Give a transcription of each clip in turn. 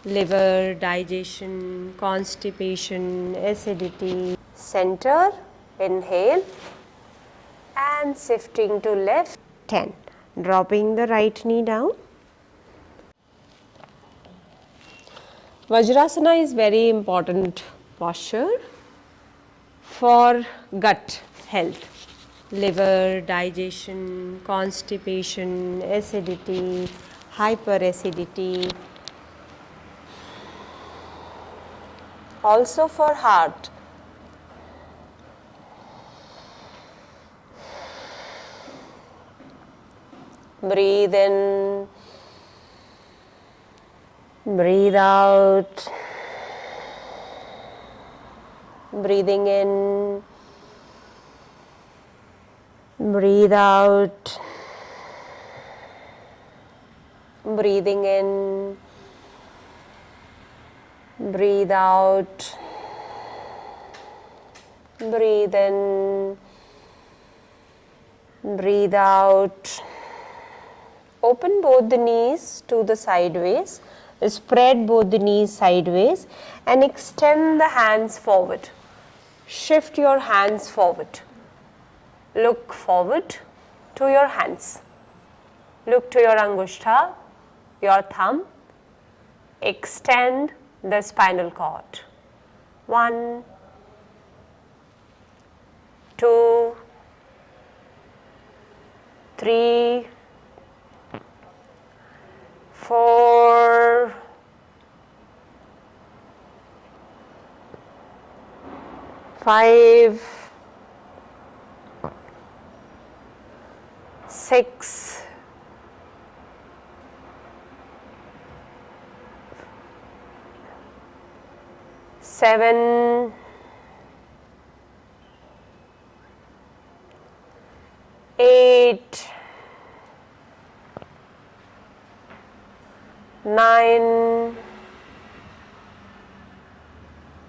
liver, digestion, constipation, acidity. Center, inhale and shifting to left. 10. Dropping the right knee down. Vajrasana is very important posture for gut health. Liver, digestion, constipation, acidity, hyperacidity. Also for heart. Breathe in, breathe out, breathing in, breathe out, breathing in, breathe out, breathe in, breathe out. Open both the knees to the sideways, spread both the knees sideways and extend the hands forward. Shift your hands forward. Look forward to your hands. Look to your angushtha, your thumb. Extend the spinal cord. 1, 2, 3, 4, 5, 6, 7, 8, 9,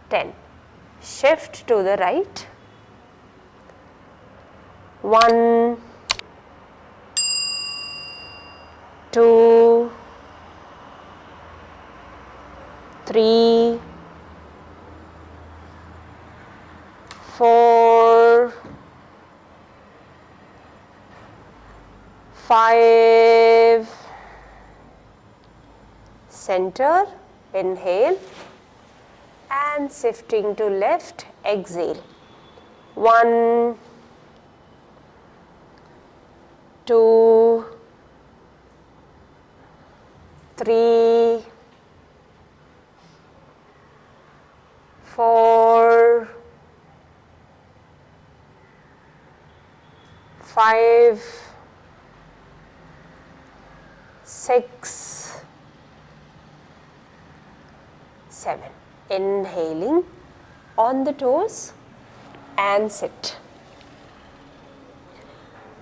10. Shift to the right. 1, 2, 3, 4, 5. Center, inhale and shifting to left, exhale. 1, 2, 3, 4, 5, 6, 7. Inhaling on the toes and sit.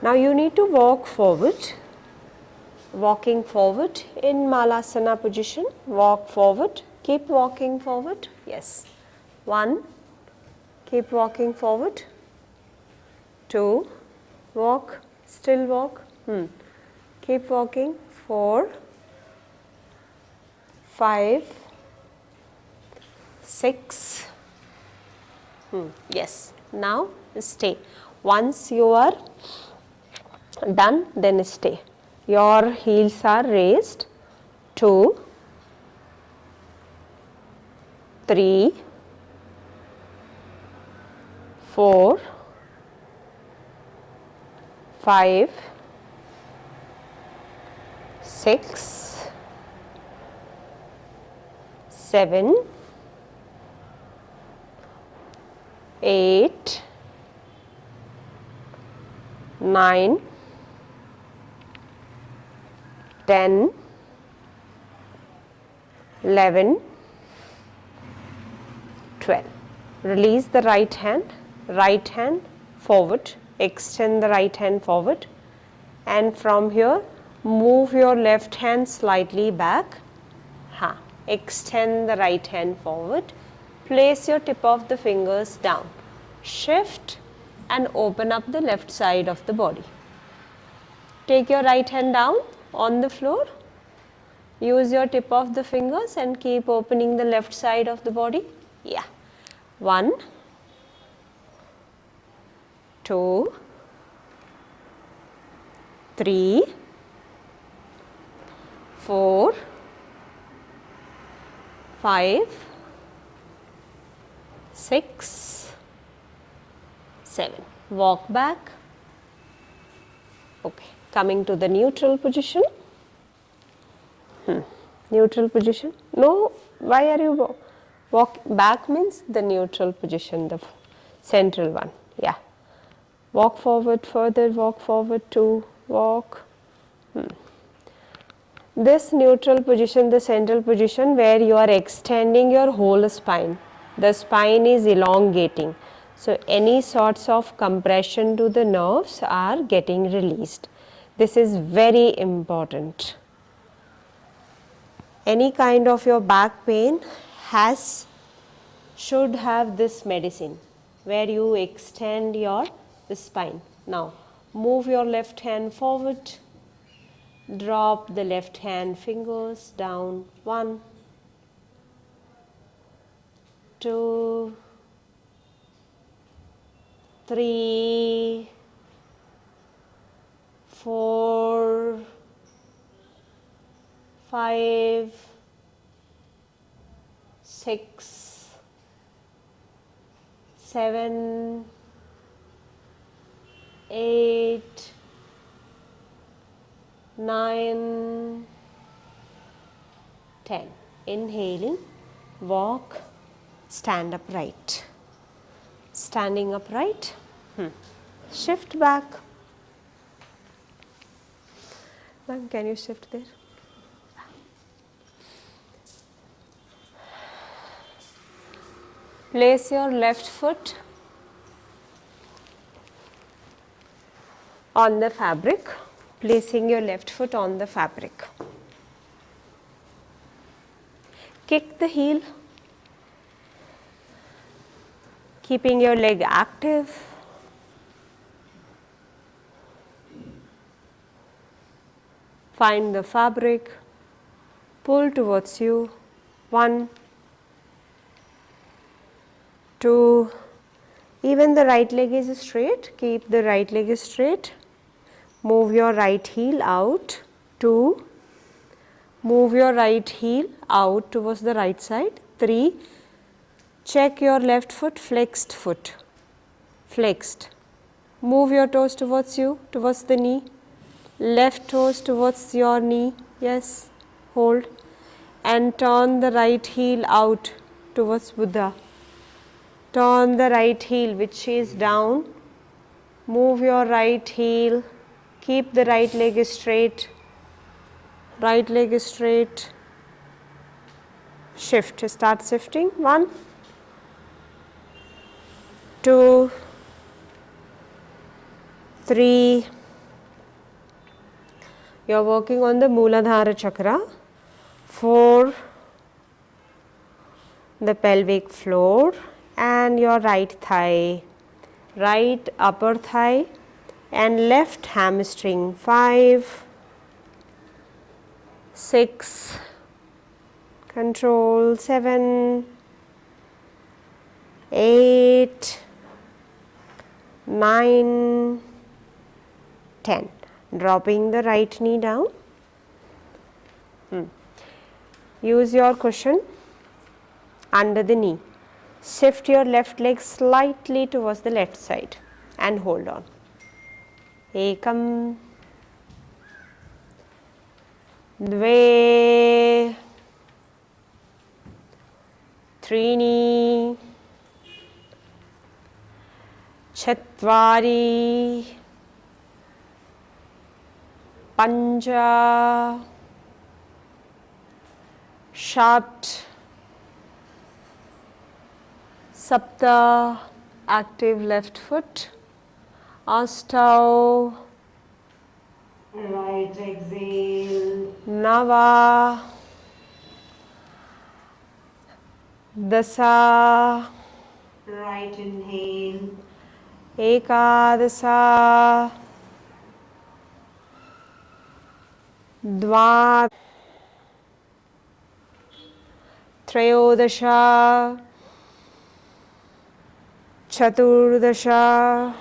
Now you need to walk forward. Walking forward in Malasana position. Walk forward. Keep walking forward. Yes. 1. Keep walking forward. 2. Walk. Still walk. Keep walking. 4, 5, 6. Yes. Now stay. Once you are done, then stay. Your heels are raised. 2, 3, 4, 5, 6, 7, 8, 9, 10, 11, 12. Release the right hand forward, extend the right hand forward, and from here move your left hand slightly back. Extend the right hand forward, place your tip of the fingers down, shift and open up the left side of the body. Take your right hand down on the floor. Use your tip of the fingers and keep opening the left side of the body. Yeah. 1, 2, 3, 4, 5, 6, 7. Walk back. Okay. Coming to the neutral position. Neutral position. No, why are you walk back? Means the neutral position, the central one. Yeah. Walk forward further, walk forward 2, walk. This neutral position, the central position where you are extending your whole spine. The spine is elongating. So, any sorts of compression to the nerves are getting released. This is very important. Any kind of your back pain should have this medicine where you extend your spine. Now, move your left hand forward. Drop the left hand fingers down. 1, 2, 3, 4, 5, 6, 7, 8, 9, 10. Inhaling, walk, stand upright. Standing upright, shift back. Ma'am, can you shift there? Place your left foot on the fabric, placing your left foot on the fabric. Kick the heel, keeping your leg active. Find the fabric, pull towards you. 1, 2, even the right leg is straight, keep the right leg straight. Move your right heel out. 2, move your right heel out towards the right side. 3, check your left foot, flexed, flexed. Move your toes towards you, towards the knee. Left toes towards your knee, yes, hold, and turn the right heel out towards Buddha. Turn the right heel which is down, move your right heel, keep the right leg straight, shift, start shifting. 1, 2, 3, you are working on the Mooladhara chakra. 4, the pelvic floor and your right thigh, right upper thigh and left hamstring. 5, 6, control. 7, 8, 9, 10. Dropping the right knee down. Use your cushion under the knee. Shift your left leg slightly towards the left side and hold on. Ekam, dve, trainees, chatvari, panja, षट्, sapta, active left foot, अष्टौ, right exhale, नव, दश, right inhale, एकादश, द्वादश, Trayodasha, Chaturdasha,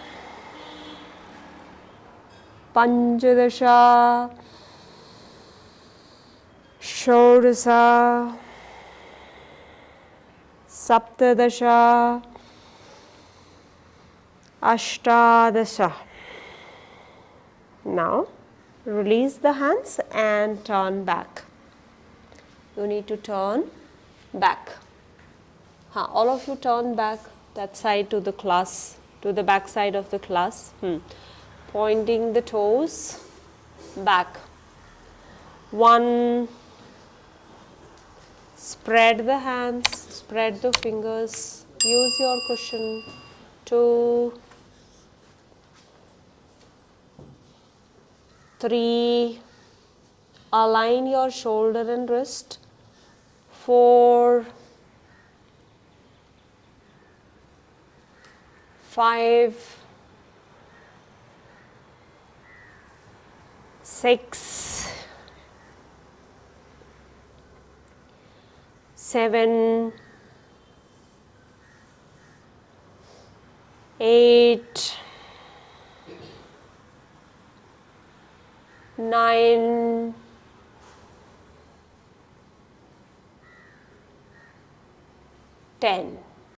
Panchadasha, Shodasa, Saptadasha, Ashtadasha. Now release the hands and turn back. You need to turn back. All of you turn back that side to the class, to the back side of the class. Pointing the toes back. 1, spread the hands, spread the fingers, use your cushion. 2, 3, align your shoulder and wrist. 4, 5, 6, 7, 8, 9, 10.